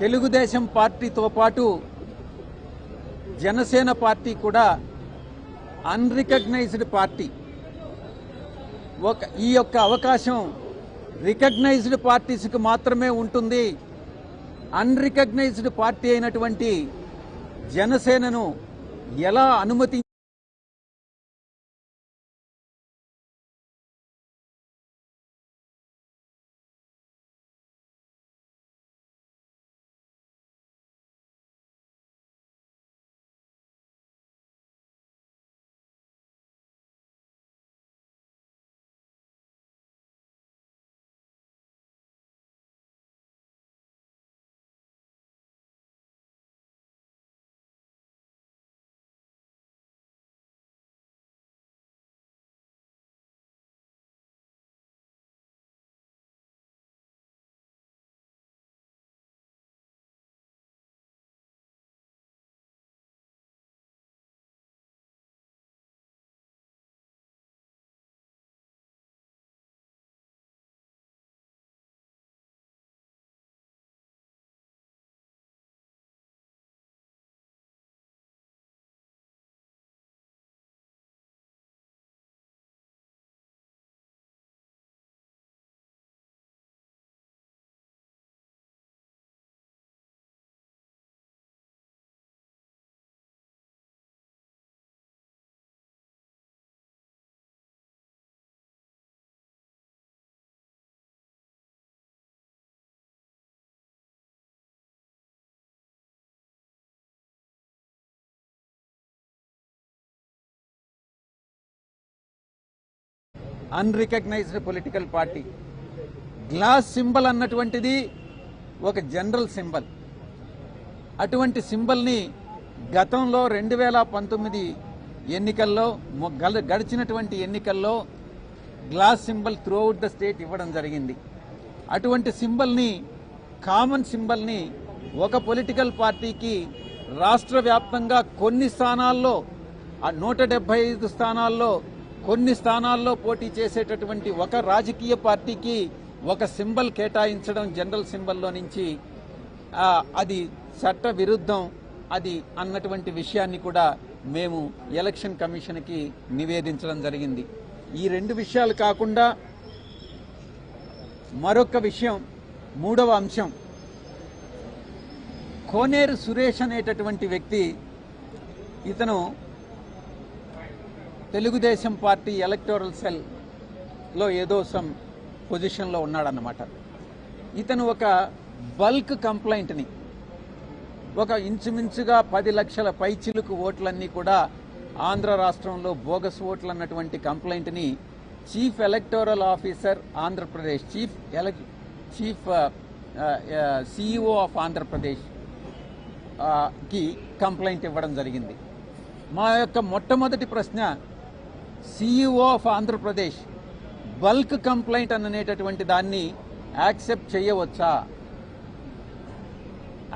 తెలుగుదేశం పార్టీతో పాటు జనసేన పార్టీ కూడా అన్రికగ్నైజ్డ్ పార్టీ. ఈ యొక్క అవకాశం రికగ్నైజ్డ్ పార్టీస్కి మాత్రమే ఉంటుంది. అన్రికగ్నైజ్డ్ పార్టీ అయినటువంటి జనసేనను ఎలా అనుమతి unrecognised political party. Glass symbol అన్నటువంటిది ఒక జనరల్ సింబల్. అటువంటి సింబల్ని గతంలో 2019 ఎన్నికల్లో గడిచినటువంటి ఎన్నికల్లో glass symbol throughout the state ఇవ్వడం జరిగింది. అటువంటి సింబల్ని, కామన్ సింబల్ని ఒక పొలిటికల్ పార్టీకి రాష్ట్ర వ్యాప్తంగా కొన్ని స్థానాల్లో 175 స్థానాల్లో కొన్ని స్థానాల్లో పోటీ చేసేటటువంటి ఒక రాజకీయ పార్టీకి ఒక సింబల్ కేటాయించడం జనరల్ సింబల్లో నుంచి అది చట్ట విరుద్ధం అది అన్నటువంటి విషయాన్ని కూడా మేము ఎలక్షన్ కమిషన్కి నివేదించడం జరిగింది. ఈ రెండు విషయాలు కాకుండా మరొక విషయం, మూడవ అంశం, కోనేరు సురేష్ అనేటటువంటి వ్యక్తి, ఇతను తెలుగుదేశం పార్టీ ఎలక్టోరల్ సెల్లో ఏదో సమ్ పొజిషన్లో ఉన్నాడన్నమాట. ఇతను ఒక బల్క్ కంప్లైంట్ని, ఒక ఇంచుమించుగా 10 లక్షల పైచిలుకు ఓట్లన్నీ కూడా ఆంధ్ర రాష్ట్రంలో బోగస్ ఓట్లు అన్నటువంటి కంప్లైంట్ని chief electoral officer Andhra Pradesh, chief CEO of Andhra Pradesh కి కంప్లైంట్ ఇవ్వడం జరిగింది. మా యొక్క మొట్టమొదటి ప్రశ్న, CEO of Andhra Pradesh bulk complaint అనేటటువంటి దాన్ని యాక్సెప్ట్ చేయవచ్చా?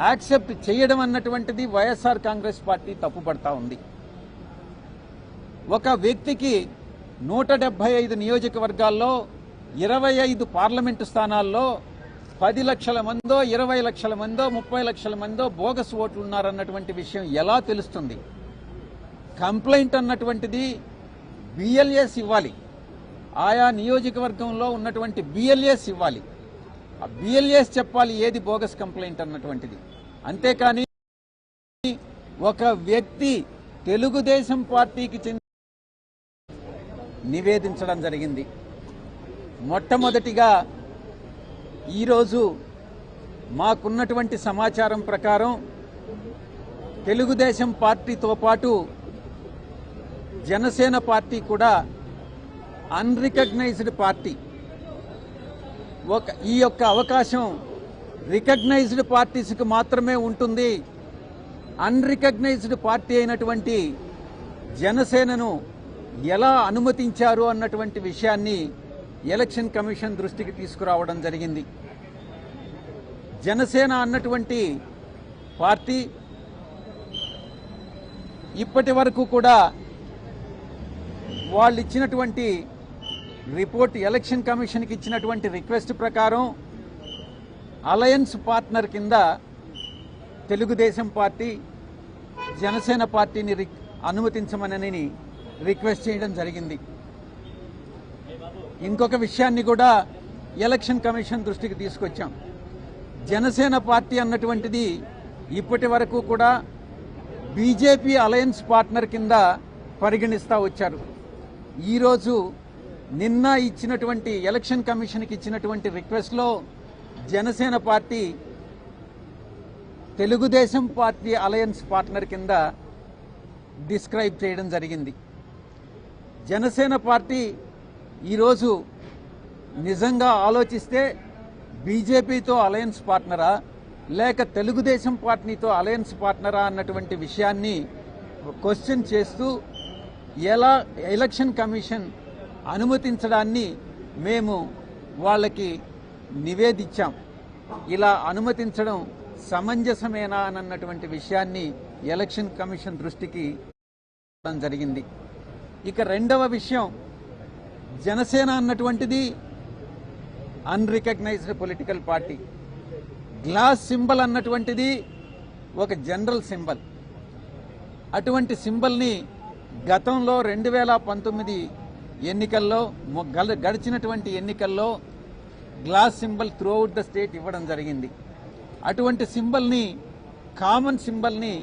యాక్సెప్ట్ చేయడం అన్నటువంటిది వైఎస్ఆర్ కాంగ్రెస్ పార్టీ తప్పుపడతా ఉంది. ఒక వ్యక్తికి 175 నియోజకవర్గాల్లో 25 పార్లమెంటు స్థానాల్లో 10 లక్షల మందో 20 లక్షల మందో 30 లక్షల మందో బోగస్ ఓట్లు ఉన్నారన్నటువంటి విషయం ఎలా తెలుస్తుంది? కంప్లైంట్ అన్నటువంటిది బిఎల్ఏస్ ఇవ్వాలి, ఆయా నియోజకవర్గంలో ఉన్నటువంటి బిఎల్ఏస్ ఇవ్వాలి. ఆ బిఎల్ఏస్ చెప్పాలి ఏది బోగస్ కంప్లైంట్ అన్నటువంటిది. అంతేకాని ఒక వ్యక్తి తెలుగుదేశం పార్టీకి చెంది నివేదించడం జరిగింది. మొట్టమొదటిగా ఈరోజు మాకున్నటువంటి సమాచారం ప్రకారం తెలుగుదేశం పార్టీతో పాటు జనసేన పార్టీ కూడా అన్రికగ్నైజ్డ్ పార్టీ. ఈ యొక్క అవకాశం రికగ్నైజ్డ్ పార్టీస్కి మాత్రమే ఉంటుంది. అన్రికగ్నైజ్డ్ పార్టీ అయినటువంటి జనసేనను ఎలా అనుమతించారు అన్నటువంటి విషయాన్ని ఎలక్షన్ కమిషన్ దృష్టికి తీసుకురావడం జరిగింది. జనసేన అన్నటువంటి పార్టీ ఇప్పటి వరకు కూడా వాళ్ళు ఇచ్చినటువంటి రిపోర్ట్, ఎలక్షన్ కమిషన్కి ఇచ్చినటువంటి రిక్వెస్ట్ ప్రకారం అలయన్స్ పార్ట్నర్ కింద తెలుగుదేశం పార్టీ జనసేన పార్టీని అనుమతించమనని రిక్వెస్ట్ చేయడం జరిగింది. ఇంకొక విషయాన్ని కూడా ఎలక్షన్ కమిషన్ దృష్టికి తీసుకొచ్చాం. జనసేన పార్టీ అన్నటువంటిది ఇప్పటి వరకు కూడా బీజేపీ అలయన్స్ పార్ట్నర్ కింద పరిగణిస్తూ వచ్చారు. ఈరోజు నిన్న ఇచ్చినటువంటి ఎలక్షన్ కమిషన్కి ఇచ్చినటువంటి రిక్వెస్ట్లో Janasena party Telugu Desam party alliance partner కింద డిస్క్రైబ్ చేయడం జరిగింది. జనసేన పార్టీ ఈరోజు నిజంగా ఆలోచిస్తే బీజేపీతో అలయన్స్ పార్ట్నరా లేక తెలుగుదేశం పార్టీతో అలయన్స్ పార్ట్నరా అన్నటువంటి విషయాన్ని క్వశ్చన్ చేస్తూ ఎలా ఎలక్షన్ కమిషన్ అనుమతించడాన్ని మేము వాళ్ళకి నివేదించాం. ఇలా అనుమతించడం సమంజసమేనా అన్నటువంటి విషయాన్ని ఎలక్షన్ కమిషన్ దృష్టికి జరిగింది. ఇక రెండవ విషయం, జనసేన అన్నటువంటిది unrecognised political party. Glass symbol అన్నటువంటిది ఒక జనరల్ సింబల్. అటువంటి సింబల్ని గతంలో 2019 ఎన్నికల్లో గడిచినటువంటి ఎన్నికల్లో glass symbol throughout the state ఇవ్వడం జరిగింది. అటువంటి సింబల్ని, కామన్ సింబల్ని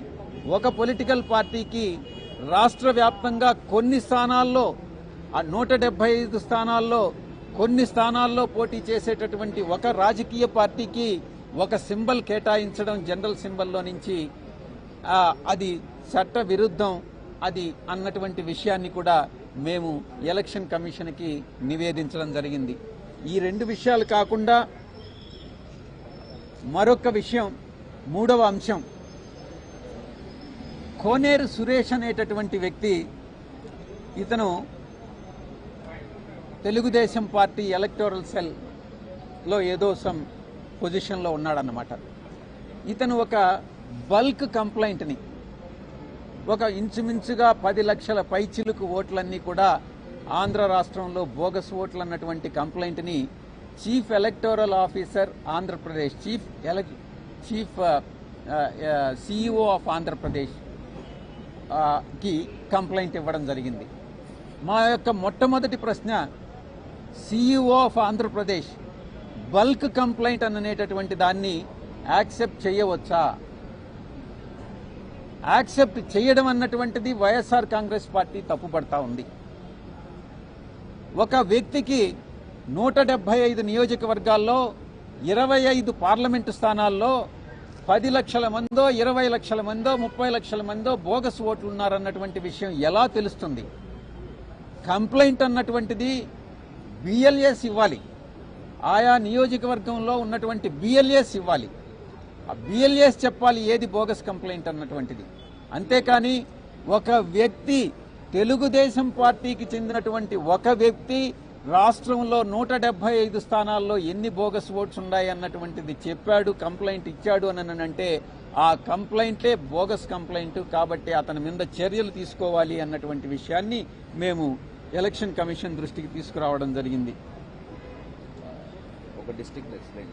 ఒక పొలిటికల్ పార్టీకి రాష్ట్ర వ్యాప్తంగా కొన్ని స్థానాల్లో 175 స్థానాల్లో కొన్ని స్థానాల్లో పోటీ చేసేటటువంటి ఒక రాజకీయ పార్టీకి ఒక సింబల్ కేటాయించడం జనరల్ సింబల్లో నుంచి అది చట్ట విరుద్ధం అది అన్నటువంటి విషయాన్ని కూడా మేము ఎలక్షన్ కమిషన్కి నివేదించడం జరిగింది. ఈ రెండు విషయాలు కాకుండా మరొక విషయం, మూడవ అంశం, కోనేరు సురేష్ అనేటటువంటి వ్యక్తి, ఇతను తెలుగుదేశం పార్టీ ఎలక్టోరల్ సెల్లో ఏదో సమ్ పొజిషన్లో ఉన్నాడన్నమాట. ఇతను ఒక బల్క్ కంప్లైంట్ని, ఒక ఇంచుమించుగా 10 లక్షల పైచిలుకు ఓట్లన్నీ కూడా ఆంధ్ర రాష్ట్రంలో బోగస్ ఓట్లు అన్నటువంటి కంప్లైంట్ని chief electoral officer Andhra Pradesh, chief CEO of Andhra Pradesh కి కంప్లైంట్ ఇవ్వడం జరిగింది. మా యొక్క మొట్టమొదటి ప్రశ్న, CEO of Andhra Pradesh bulk complaint అనేటటువంటి దాన్ని యాక్సెప్ట్ చేయవచ్చా? యాక్సెప్ట్ చేయడం అన్నటువంటిది వైఎస్ఆర్ కాంగ్రెస్ పార్టీ తప్పుపడతా ఉంది. ఒక వ్యక్తికి 175 నియోజకవర్గాల్లో 25 పార్లమెంటు స్థానాల్లో 10 లక్షల మందో 20 లక్షల మందో 30 లక్షల మందో బోగస్ ఓట్లు ఉన్నారన్నటువంటి విషయం ఎలా తెలుస్తుంది? కంప్లైంట్ అన్నటువంటిది బిఎల్ఎస్ ఇవ్వాలి, ఆయా నియోజకవర్గంలో ఉన్నటువంటి బిఎల్ఎస్ ఇవ్వాలి. ఆ బిఎల్ఎస్ చెప్పాలి ఏది బోగస్ కంప్లైంట్ అన్నటువంటిది. అంతేకాని ఒక వ్యక్తి, తెలుగుదేశం పార్టీకి చెందినటువంటి ఒక వ్యక్తి రాష్ట్రంలో 175 స్థానాల్లో ఎన్ని బోగస్ ఓట్స్ ఉన్నాయి అన్నటువంటిది చెప్పాడు, కంప్లైంట్ ఇచ్చాడు అని అంటే ఆ కంప్లైంటే బోగస్ కంప్లైంట్. కాబట్టి అతని మీద చర్యలు తీసుకోవాలి అన్నటువంటి విషయాన్ని మేము ఎలక్షన్ కమిషన్ దృష్టికి తీసుకురావడం జరిగింది. ఒక డిస్ట్రిక్ట్ ఎక్స్ప్లెయిన్.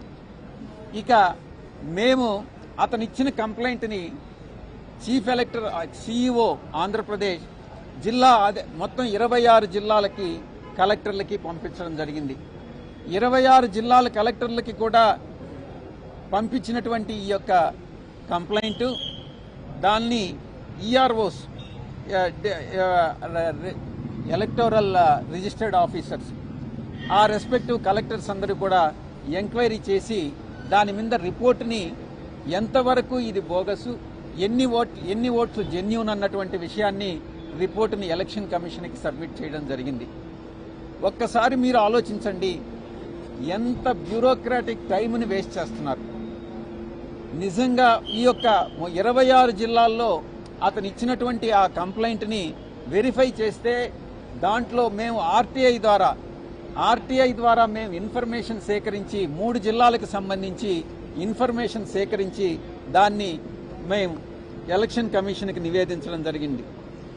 ఇక మేము అతనిచ్చిన కంప్లైంట్ని చీఫ్ ఎలక్టర్ సిఇఓ ఆంధ్రప్రదేశ్ జిల్లా మొత్తం 26 జిల్లాలకి కలెక్టర్లకి పంపించడం జరిగింది. 26 జిల్లాల కలెక్టర్లకి కూడా పంపించినటువంటి ఈ యొక్క కంప్లైంట్ దాన్ని ఈఆర్ఓస్, ఎలక్టోరల్ రిజిస్టర్డ్ ఆఫీసర్స్, ఆ రెస్పెక్టివ్ కలెక్టర్స్ అందరూ కూడా ఎంక్వైరీ చేసి దాని మీద రిపోర్ట్ని ఎంతవరకు ఇది బోగసు, ఎన్ని ఓట్లు జెన్యూన్ అన్నటువంటి విషయాన్ని రిపోర్ట్ని ఎలక్షన్ కమిషన్కి సబ్మిట్ చేయడం జరిగింది. ఒక్కసారి మీరు ఆలోచించండి, ఎంత బ్యూరోక్రాటిక్ టైంని వేస్ట్ చేస్తున్నారు. నిజంగా ఈ యొక్క 26 జిల్లాల్లో అతను ఇచ్చినటువంటి ఆ కంప్లైంట్ని వెరిఫై చేస్తే దాంట్లో మేము ఆర్టీఐ ద్వారా మేము ఇన్ఫర్మేషన్ సేకరించి 3 జిల్లాలకు సంబంధించి ఇన్ఫర్మేషన్ సేకరించి దాన్ని మేము ఎలక్షన్ కమిషన్కి నివేదించడం జరిగింది.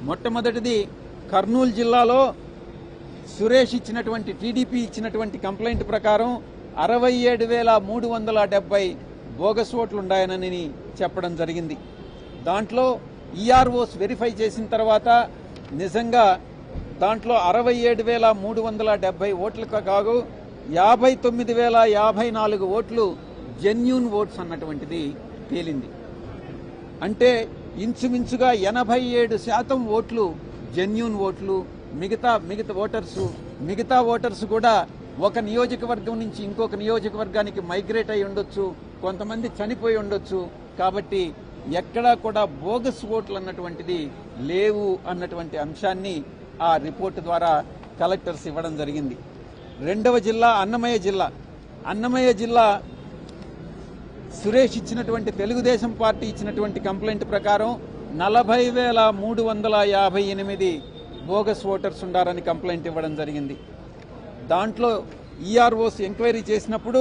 మొట్టమొదటిది కర్నూలు జిల్లాలో సురేష్ ఇచ్చినటువంటి, టీడీపీ ఇచ్చినటువంటి కంప్లైంట్ ప్రకారం 67,370 బోగస్ ఓట్లు ఉన్నాయని చెప్పడం జరిగింది. దాంట్లో ఈఆర్ఓస్ వెరిఫై చేసిన తర్వాత నిజంగా దాంట్లో 67,370 ఓట్లకు కాదు 59,054 ఓట్లు జెన్యూన్ ఓట్స్ అన్నటువంటిది తేలింది. అంటే ఇంచుమించుగా 87% ఓట్లు జెన్యూన్ ఓట్లు. మిగతా ఓటర్స్ కూడా ఒక నియోజకవర్గం నుంచి ఇంకొక నియోజకవర్గానికి మైగ్రేట్ అయి ఉండొచ్చు, కొంతమంది చనిపోయి ఉండొచ్చు. కాబట్టి ఎక్కడా కూడా బోగస్ ఓట్లు అన్నటువంటిది లేవు అన్నటువంటి అంశాన్ని ఆ రిపోర్టు ద్వారా కలెక్టర్స్ ఇవ్వడం జరిగింది. రెండవ జిల్లా అన్నమయ్య జిల్లా సురేష్ ఇచ్చినటువంటి తెలుగుదేశం పార్టీ ఇచ్చినటువంటి కంప్లైంట్ ప్రకారం 40,358 బోగస్ ఓటర్స్ ఉండారని కంప్లైంట్ ఇవ్వడం జరిగింది. దాంట్లో ఈఆర్ఓస్ ఎంక్వైరీ చేసినప్పుడు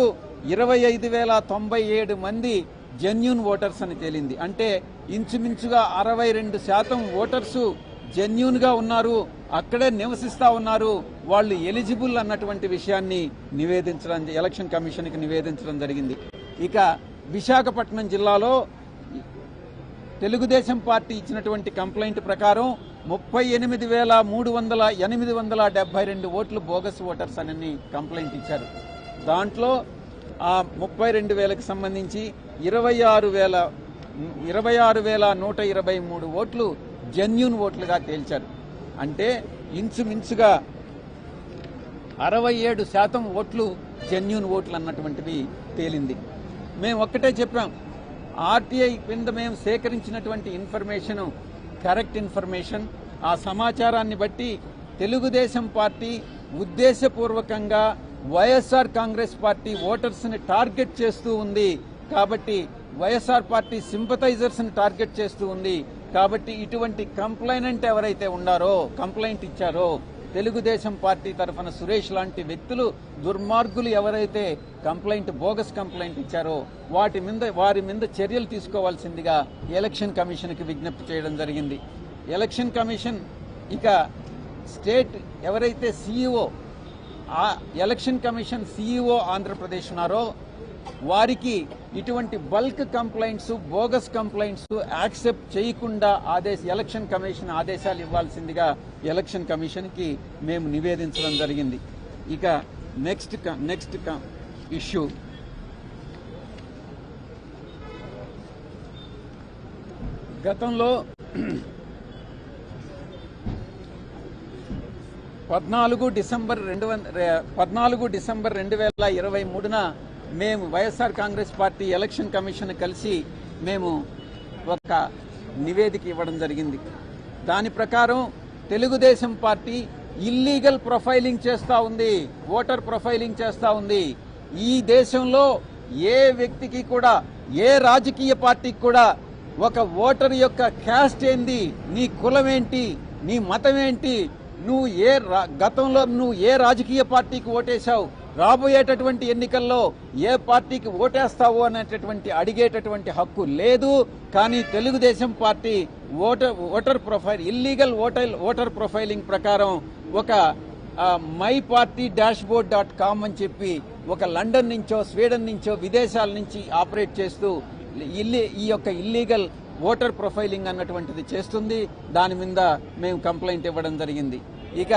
25,097 మంది జెన్యూన్ ఓటర్స్ అని తేలింది. అంటే ఇంచుమించుగా 62% ఓటర్సు జెన్యూన్ గా ఉన్నారు, అక్కడే నివసిస్తా ఉన్నారు, వాళ్ళు ఎలిజిబుల్ అన్నటువంటి విషయాన్ని ఎలక్షన్ కమిషన్కి నివేదించడం జరిగింది. ఇక విశాఖపట్నం జిల్లాలో తెలుగుదేశం పార్టీ ఇచ్చినటువంటి కంప్లైంట్ ప్రకారం 38,872 ఓట్లు బోగస్ ఓటర్స్ అని కంప్లైంట్ ఇచ్చారు. దాంట్లో ఆ 32,000కి సంబంధించి 26,123 ఓట్లు జెన్యూన్ ఓట్లుగా తేల్చారు. అంటే ఇంచుమించుగా 67% ఓట్లు జెన్యూన్ ఓట్లు అన్నటువంటివి తేలింది. మేము ఒక్కటే చెప్పాం, ఆర్టీఐ కింద మేము సేకరించినటువంటి ఇన్ఫర్మేషన్ కరెక్ట్ ఇన్ఫర్మేషన్. ఆ సమాచారాన్ని బట్టి తెలుగుదేశం పార్టీ ఉద్దేశపూర్వకంగా వైఎస్ఆర్ కాంగ్రెస్ పార్టీ ఓటర్స్ని టార్గెట్ చేస్తూ ఉంది. కాబట్టి వైఎస్ఆర్ పార్టీ సింపథైజర్స్ ని టార్గెట్ చేస్తూ ఉంది. కాబట్టి ఇటువంటి కంప్లైనెంట్ ఎవరైతే ఉన్నారో, కంప్లైంట్ ఇచ్చారో, తెలుగుదేశం పార్టీ తరఫున సురేష్ లాంటి వ్యక్తులు, దుర్మార్గులు ఎవరైతే బోగస్ కంప్లైంట్ ఇచ్చారో వారి మీద చర్యలు తీసుకోవాల్సిందిగా ఎలక్షన్ కమిషన్కి విజ్ఞప్తి చేయడం జరిగింది. ఎలక్షన్ కమిషన్ ఇక స్టేట్ ఎవరైతే CEO, election commission CEO Andhra Pradesh ఉన్నారో వారికి ఇటువంటి bulk complaints, bogus complaints accept చేయకుండా ఎలక్షన్ కమిషన్ ఆదేశాలు ఇవ్వాల్సిందిగా ఎలక్షన్ కమిషన్కి మేము నివేదించడం జరిగింది. ఇక నెక్స్ట్ ఇష్యూ గతంలో 14 డిసెంబర్ 2023న మేము YSR Congress party election commission కలిసి మేము ఒక నివేదిక ఇవ్వడం జరిగింది. దాని ప్రకారం తెలుగుదేశం పార్టీ ఇల్లీగల్ ప్రొఫైలింగ్ చేస్తూ ఉంది, ఓటర్ ప్రొఫైలింగ్ చేస్తూ ఉంది. ఈ దేశంలో ఏ వ్యక్తికి కూడా, ఏ రాజకీయ పార్టీకి కూడా ఒక ఓటర్ యొక్క క్యాస్ట్ ఏంది, నీ కులం ఏంటి, నీ మతం ఏంటి, గతంలో నువ్వు ఏ రాజకీయ పార్టీకి ఓటేశావు, రాబోయేటటువంటి ఎన్నికల్లో ఏ పార్టీకి ఓటేస్తావు అనేటటువంటి అడిగేటటువంటి హక్కు లేదు. కానీ Telugu Desam party voter profile, illegal voter profiling ప్రకారం ఒక myparty-dashboard.com అని చెప్పి ఒక లండన్ నుంచో, స్వీడన్ నుంచో, విదేశాల నుంచి ఆపరేట్ చేస్తూ ఈ యొక్క ఇల్లీగల్ ఓటర్ ప్రొఫైలింగ్ అన్నటువంటిది చేస్తుంది. దాని మీద మేము కంప్లైంట్ ఇవ్వడం జరిగింది. ఇక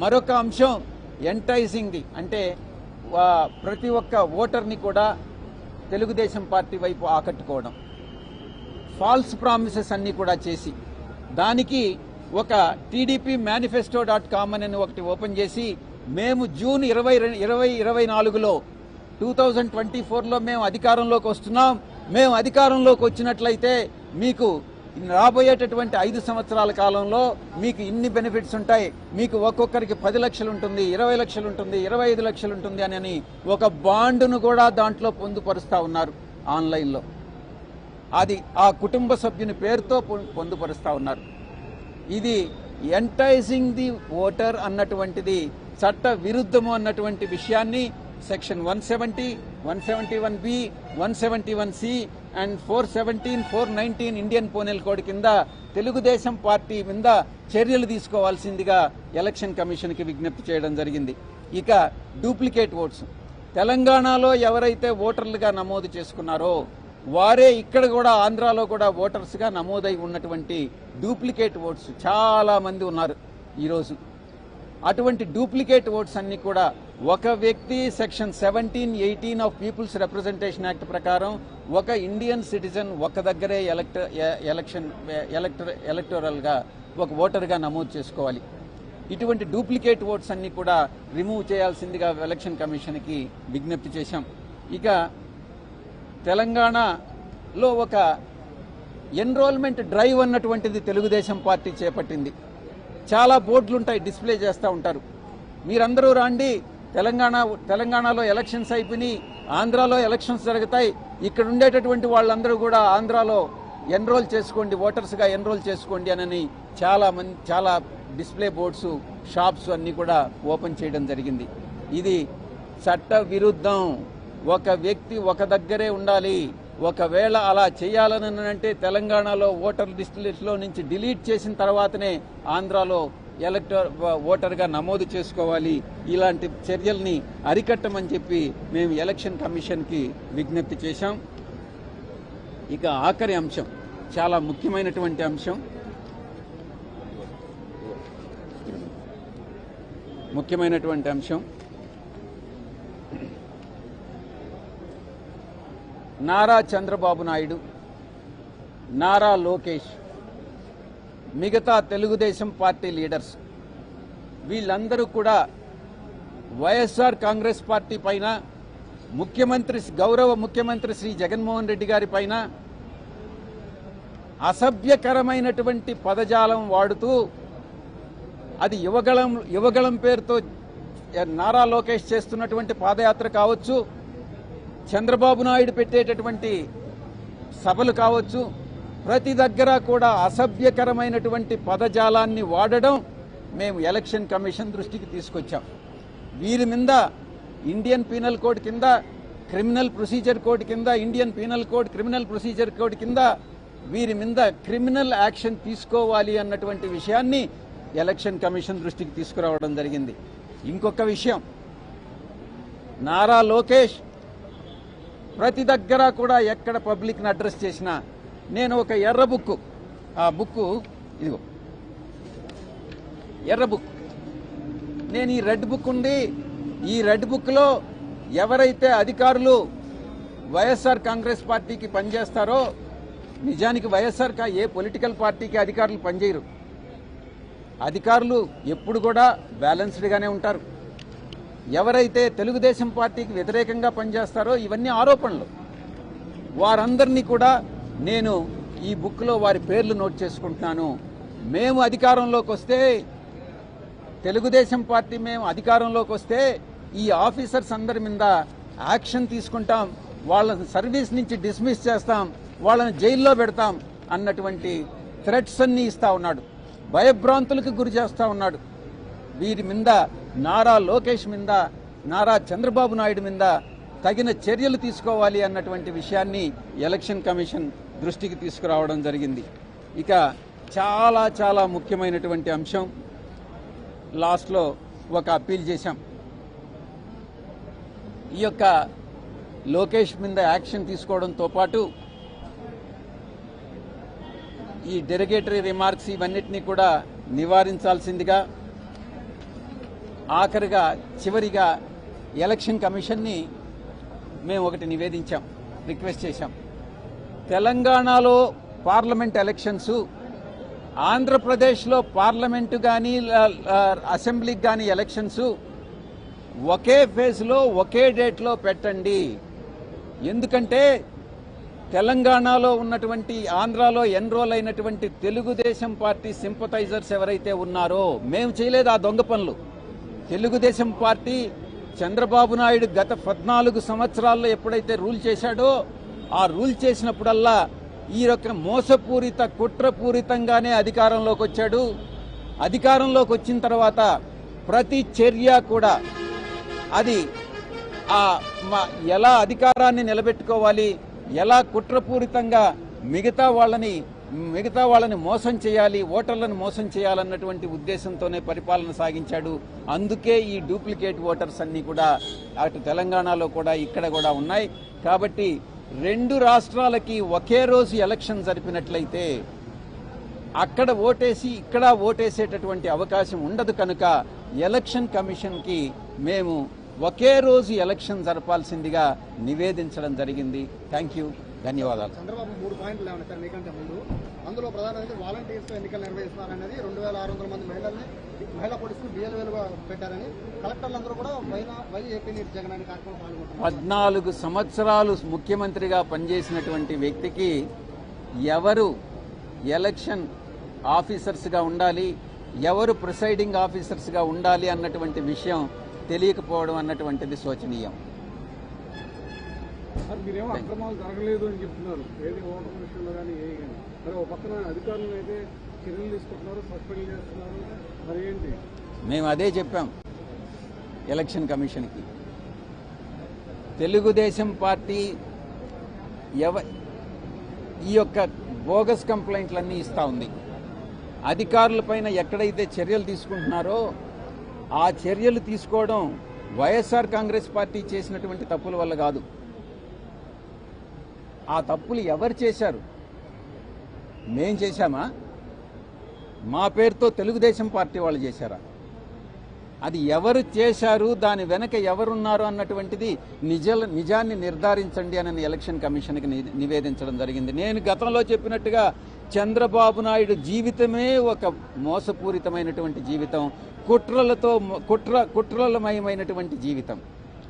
మరొక అంశం ఎంటైజింగ్, అంటే ప్రతి ఒక్క ఓటర్ని కూడా తెలుగుదేశం పార్టీ వైపు ఆకట్టుకోవడం, ఫాల్స్ ప్రామిసెస్ అన్ని కూడా చేసి, దానికి ఒక TDP manifesto.com అని ఒకటి ఓపెన్ చేసి మేము జూన్ 2024లో 2024లో మేము అధికారంలోకి వస్తున్నాం, మేము అధికారంలోకి వచ్చినట్లయితే మీకు రాబోయేటటువంటి 5 సంవత్సరాల కాలంలో మీకు ఇన్ని బెనిఫిట్స్ ఉంటాయి, మీకు ఒక్కొక్కరికి 10 లక్షలు ఉంటుంది, 20 లక్షలు ఉంటుంది, 25 లక్షలు ఉంటుంది అని ఒక బాండును కూడా దాంట్లో పొందుపరుస్తూ ఉన్నారు ఆన్లైన్లో. అది ఆ కుటుంబ సభ్యుని పేరుతో పొందుపరుస్తూ ఉన్నారు. ఇది ఎంటైజింగ్ ది ఓటర్ అన్నటువంటిది చట్ట విరుద్ధము అన్నటువంటి విషయాన్ని section 170, 171B, 171C and 417, 419 Indian penal code కింద తెలుగుదేశం పార్టీ మీద చర్యలు తీసుకోవాల్సిందిగా ఎలక్షన్ కమిషన్కి విజ్ఞప్తి చేయడం జరిగింది. ఇక డూప్లికేట్ ఓట్స్, తెలంగాణలో ఎవరైతే ఓటర్లుగా నమోదు చేసుకున్నారో వారే ఇక్కడ కూడా ఆంధ్రాలో కూడా ఓటర్స్గా నమోదై ఉన్నటువంటి డూప్లికేట్ ఓట్స్ చాలా మంది ఉన్నారు ఈరోజు. అటువంటి డూప్లికేట్ ఓట్స్ అన్ని కూడా ఒక వ్యక్తి section 17-18 of peoples representation act ప్రకారం ఒక ఇండియన్ సిటిజన్ ఒక దగ్గరే ఎలక్టోరల్గా ఒక ఓటర్గా నమోదు చేసుకోవాలి. ఇటువంటి డూప్లికేట్ ఓట్స్ అన్ని కూడా రిమూవ్ చేయాల్సిందిగా ఎలక్షన్ కమిషన్కి విజ్ఞప్తి చేశాం. ఇక తెలంగాణలో ఒక ఎన్రోల్మెంట్ డ్రైవ్ అన్నటువంటిది తెలుగుదేశం పార్టీ చేపట్టింది. చాలా బోర్డులు ఉంటాయి, డిస్ప్లే చేస్తూ ఉంటారు. మీరందరూ రాండి, తెలంగాణలో ఎలక్షన్స్ అయిపోయి ఆంధ్రాలో ఎలక్షన్స్ జరుగుతాయి, ఇక్కడ ఉండేటటువంటి వాళ్ళందరూ కూడా ఆంధ్రాలో ఎన్రోల్ చేసుకోండి, ఓటర్స్గా ఎన్రోల్ చేసుకోండి అని చాలా డిస్ప్లే బోర్డ్స్, షాప్స్ అన్నీ కూడా ఓపెన్ చేయడం జరిగింది. ఇది చట్ట విరుద్ధం. ఒక వ్యక్తి ఒక దగ్గరే ఉండాలి. ఒకవేళ అలా చేయాలని అంటే తెలంగాణలో ఓటర్ లిస్టులో నుంచి డిలీట్ చేసిన తర్వాతనే ఆంధ్రాలో ఓటర్గా నమోదు చేసుకోవాలి. ఇలాంటి చర్యల్ని అరికట్టమని చెప్పి మేము ఎలక్షన్ కమిషన్కి విజ్ఞప్తి చేశాం. ఇక ఆఖరి అంశం, చాలా ముఖ్యమైనటువంటి అంశం, నారా చంద్రబాబు నాయుడు, నారా లోకేష్, మిగతా తెలుగుదేశం పార్టీ లీడర్స్ వీళ్ళందరూ కూడా వైఎస్ఆర్ కాంగ్రెస్ పార్టీ పైన, గౌరవ ముఖ్యమంత్రి శ్రీ జగన్మోహన్ రెడ్డి గారి పైన అసభ్యకరమైనటువంటి పదజాలం వాడుతూ, అది యువగళం పేరుతో నారా లోకేష్ చేస్తున్నటువంటి పాదయాత్ర కావచ్చు, చంద్రబాబు నాయుడు పెట్టేటటువంటి సభలు కావచ్చు, ప్రతి దగ్గర కూడా అసభ్యకరమైనటువంటి పదజాలాన్ని వాడడం మేము ఎలక్షన్ కమిషన్ దృష్టికి తీసుకొచ్చాం. వీరి మీద ఇండియన్ పీనల్ కోడ్ కింద, క్రిమినల్ ప్రొసీజర్ కోడ్ కింద, Indian penal code, criminal procedure code కింద వీరి మీద క్రిమినల్ యాక్షన్ తీసుకోవాలి అన్నటువంటి విషయాన్ని ఎలక్షన్ కమిషన్ దృష్టికి తీసుకురావడం జరిగింది. ఇంకొక విషయం, నారా లోకేష్ ప్రతి దగ్గర కూడా ఎక్కడ పబ్లిక్ని అడ్రస్ చేసినా నేను ఒక ఎర్ర బుక్, ఆ బుక్ ఇదిగో ఎర్ర బుక్, నేను ఈ రెడ్ బుక్ ఉంది, ఈ రెడ్ బుక్లో ఎవరైతే అధికారులు వైఎస్ఆర్ కాంగ్రెస్ పార్టీకి పనిచేస్తారో, నిజానికి వైఎస్ఆర్ ఏ పొలిటికల్ పార్టీకి అధికారులు పనిచేయరు. అధికారులు ఎప్పుడు కూడా బ్యాలెన్స్డ్గానే ఉంటారు. ఎవరైతే తెలుగుదేశం పార్టీకి వ్యతిరేకంగా పనిచేస్తారో, ఇవన్నీ ఆరోపణలు, వారందరినీ కూడా నేను ఈ బుక్లో వారి పేర్లు నోట్ చేసుకుంటున్నాను. మేము అధికారంలోకి వస్తే, తెలుగుదేశం పార్టీ మేము అధికారంలోకి వస్తే ఈ ఆఫీసర్స్ అందరి మీద యాక్షన్ తీసుకుంటాం, వాళ్ళని సర్వీస్ నుంచి డిస్మిస్ చేస్తాం, వాళ్ళని జైల్లో పెడతాం అన్నటువంటి థ్రెట్స్ అన్నీ ఇస్తా ఉన్నాడు, భయభ్రాంతులకు గురి చేస్తూ ఉన్నాడు. వీరి మీద, నారా లోకేష్ మీద, నారా చంద్రబాబు నాయుడు మీద తగిన చర్యలు తీసుకోవాలి అన్నటువంటి విషయాన్ని ఎలక్షన్ కమిషన్ దృష్టికి తీసుకురావడం జరిగింది. ఇక చాలా ముఖ్యమైనటువంటి అంశం, లాస్ట్లో ఒక అప్పీల్ చేశాం. ఈ యొక్క లోకేష్ మీద యాక్షన్ తీసుకోవడంతో పాటు ఈ డెరిగేటరీ రిమార్క్స్ ఇవన్నిటినీ కూడా నివారించాల్సిందిగా, ఆఖరిగా చివరిగా ఎలక్షన్ కమిషన్ని మేము ఒకటి నివేదించాం, రిక్వెస్ట్ చేశాం. తెలంగాణలో పార్లమెంట్ ఎలక్షన్స్, ఆంధ్రప్రదేశ్లో పార్లమెంటు కానీ అసెంబ్లీకి కానీ ఎలక్షన్స్ ఒకే ఫేజ్లో ఒకే డేట్లో పెట్టండి. ఎందుకంటే తెలంగాణలో ఉన్నటువంటి, ఆంధ్రాలో ఎన్రోల్ అయినటువంటి తెలుగుదేశం పార్టీ సింపథైజర్స్ ఎవరైతే ఉన్నారో, మేము చేయలేదు ఆ దొంగ పనులు. తెలుగుదేశం పార్టీ చంద్రబాబు నాయుడు గత 14 సంవత్సరాల్లో ఎప్పుడైతే రూల్ చేశాడో, ఆ రూల్ చేసినప్పుడల్లా ఈ యొక్క మోసపూరిత, కుట్రపూరితంగానే అధికారంలోకి వచ్చాడు. అధికారంలోకి వచ్చిన తర్వాత ప్రతి చర్య కూడా అది ఎలా అధికారాన్ని నిలబెట్టుకోవాలి, ఎలా కుట్రపూరితంగా మిగతా వాళ్ళని మిగతా వాళ్ళని మోసం చేయాలి, ఓటర్లను మోసం చేయాలన్నటువంటి ఉద్దేశంతోనే పరిపాలన సాగించాడు. అందుకే ఈ డూప్లికేట్ ఓటర్స్ అన్నీ కూడా అటు తెలంగాణలో కూడా ఇక్కడ కూడా ఉన్నాయి. కాబట్టి రెండు రాష్ట్రాలకి ఒకే రోజు ఎలక్షన్ జరిపినట్లయితే అక్కడ ఓటేసి ఇక్కడ ఓటేసేటటువంటి అవకాశం ఉండదు. కనుక ఎలక్షన్ కమిషన్కి మేము ఒకే రోజు ఎలక్షన్ జరపాల్సిందిగా నివేదించడం జరిగింది. థ్యాంక్ యూ, ధన్యవాదాలు. చంద్రబాబు 3 పాయింట్లు లేవన్నారు సార్ మీకంటే ముందు. అందులో ప్రధానంగా వాలంటీర్స్ ఎన్నికలు నిర్వహిస్తున్నారనేది 2600 మంది మహిళా పోలీసులు BLOలుగా పెట్టారని కలెక్టర్లందరూ కూడా వై ఏపీ నీటి జగన్ అనే కార్యక్రమం పాల్గొంటున్నారు. 14 సంవత్సరాలు ముఖ్యమంత్రిగా పనిచేసినటువంటి వ్యక్తికి ఎవరు ఎలక్షన్ ఆఫీసర్స్గా ఉండాలి, ఎవరు ప్రిసైడింగ్ ఆఫీసర్స్గా ఉండాలి అన్నటువంటి విషయం తెలియకపోవడం అన్నటువంటిది శోచనీయం. మీరేమో అక్రమాలు జరగలేదు అని చెప్తున్నారు, ఏది ఓటర్ విషయంలో కానీ ఏ కానీ. మరి ఒక పక్కన అధికారులు అయితే చర్యలు తీసుకుంటున్నారు, సస్పెండ్ చేస్తున్నారు. మరి ఏంటి? మేము అదే చెప్పాం ఎలక్షన్ కమిషన్కి. తెలుగుదేశం పార్టీ ఈ యొక్క బోగస్ కంప్లైంట్లన్నీ ఇస్తూ ఉంది. అధికారులపైన ఎక్కడైతే చర్యలు తీసుకుంటున్నారో ఆ చర్యలు తీసుకోవడం వైఎస్ఆర్ కాంగ్రెస్ పార్టీ చేసినటువంటి తప్పుల వల్ల కాదు. ఆ తప్పులు ఎవరు చేశారు? మేం చేశామా? మా పేరుతో తెలుగుదేశం పార్టీ వాళ్ళు చేశారా? అది ఎవరు చేశారు, దాని వెనక ఎవరున్నారు అన్నటువంటిది నిజాన్ని నిర్ధారించండి అని ఎలక్షన్ కమిషన్కి నివేదించడం జరిగింది. నేను గతంలో చెప్పినట్టుగా చంద్రబాబు నాయుడు జీవితమే ఒక మోసపూరితమైనటువంటి జీవితం, కుట్రలమయమైనటువంటి జీవితం,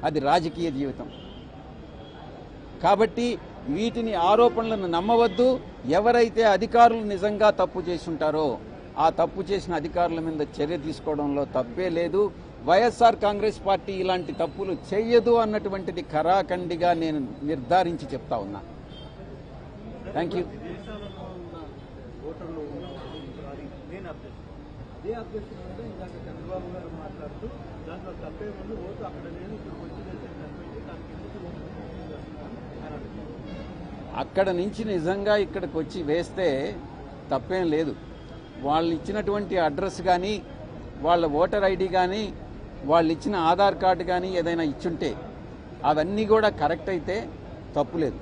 అది రాజకీయ జీవితం. కాబట్టి వీటిని ఆరోపణలను నమ్మవద్దు. ఎవరైతే అధికారులు నిజంగా తప్పు చేసి ఉంటారో ఆ తప్పు చేసిన అధికారుల మీద చర్య తీసుకోవడంలో తప్పే లేదు. వైఎస్ఆర్ కాంగ్రెస్ పార్టీ ఇలాంటి తప్పులు చెయ్యదు అన్నటువంటిది ఖరాఖండిగా నేను నిర్ధారించి చెప్తా ఉన్నా. Thank you. అక్కడ నుంచి నిజంగా ఇక్కడికి వచ్చి వేస్తే తప్పేం లేదు. వాళ్ళు ఇచ్చినటువంటి అడ్రస్ కానీ, వాళ్ళ ఓటర్ ఐడి కానీ, వాళ్ళు ఇచ్చిన ఆధార్ కార్డు కానీ ఏదైనా ఇచ్చుంటే అవన్నీ కూడా కరెక్ట్ అయితే తప్పు లేదు.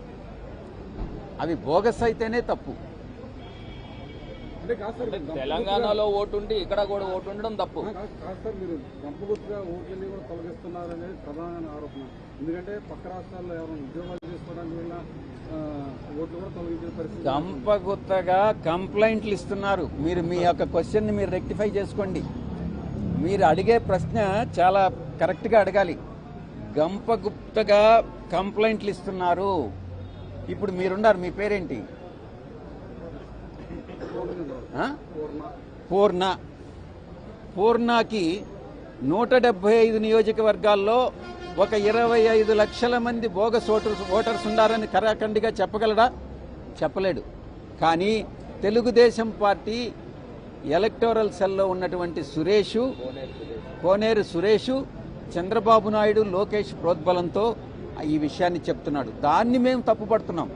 అవి బోగస్ అయితేనే తప్పు. తెలంగాణలో ఓటు ఉండి ఇక్కడ కూడా ఓటు ఉండడం తప్పు. సార్ మీరు గంపగుర్తుగా ఓట్లన్నీ కూడా తొలగిస్తున్నారనేది ప్రధాన ఆరోపణ. ఎందుకంటే పక్క రాష్ట్రాల్లో ఎవరైనా ఉద్యోగాలు చేసుకోవడానికి వల్ల ఓట్లు కూడా తొలగించిన పరిస్థితి. గంపగుత్తగా కంప్లైంట్లు ఇస్తున్నారు. మీరు మీ యొక్క క్వశ్చన్ని మీరు రెక్టిఫై చేసుకోండి. మీరు అడిగే ప్రశ్న చాలా కరెక్ట్గా అడగాలి. గంపగుప్తగా కంప్లైంట్లు ఇస్తున్నారు. ఇప్పుడు మీరున్నారు, మీ పేరేంటి? పూర్ణకి 175 నియోజకవర్గాల్లో ఒక 25 లక్షల మంది బోగస్ ఓటర్స్ ఉన్నారని కరాఖండిగా చెప్పగలడా? చెప్పలేడు. కానీ తెలుగుదేశం పార్టీ ఎలక్టోరల్ సెల్లో ఉన్నటువంటి కోనేరు సురేషు, చంద్రబాబు నాయుడు, లోకేష్ ప్రోద్బలంతో ఈ విషయాన్ని చెప్తున్నాడు. దాన్ని మేము తప్పుపడుతున్నాం.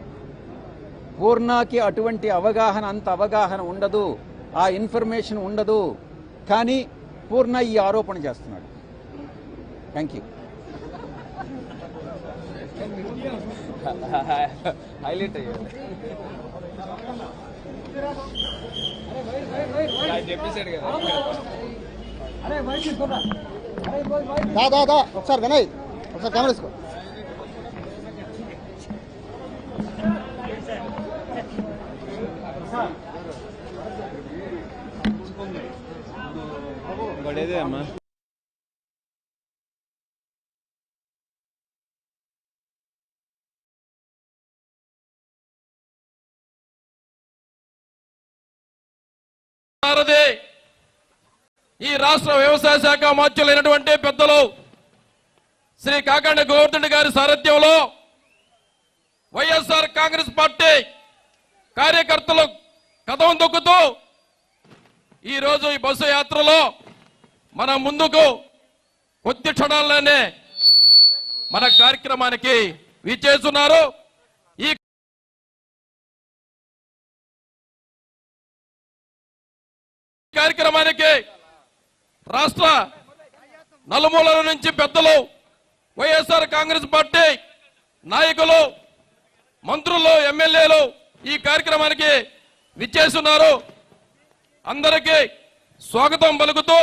పూర్ణకి అటువంటి అంత అవగాహన ఉండదు, ఆ ఇన్ఫర్మేషన్ ఉండదు. కానీ పూర్ణ ఈ ఆరోపణ చేస్తున్నాడు. Thank you. హైలైట్ అయ్యాడు చెప్పేశాడు కదా. ఒకసారి వినయ్, ఒకసారి కెమెరా తీసుకో. గొడేదే అమ్మా. ఈ రాష్ట్ర వ్యవసాయ శాఖ మాత్యులైనటువంటి పెద్దలు శ్రీ కాకండ గోవర్ధన్ గారి సారథ్యంలో వైఎస్ఆర్ కాంగ్రెస్ పార్టీ కార్యకర్తలు కథం దొక్కుతూ ఈ రోజు ఈ బస్సు యాత్రలో మన ముందుకు కొద్ది క్షణాల్లోనే మన కార్యక్రమానికి విచ్చేస్తున్నారు. కార్యక్రమానికి రాష్ట్ర నలుమూలల నుంచి పెద్దలు, వైఎస్ఆర్ కాంగ్రెస్ పార్టీ నాయకులు, మంత్రులు, ఎమ్మెల్యేలు ఈ కార్యక్రమానికి విచ్చేస్తున్నారు. అందరికీ స్వాగతం పలుకుతూ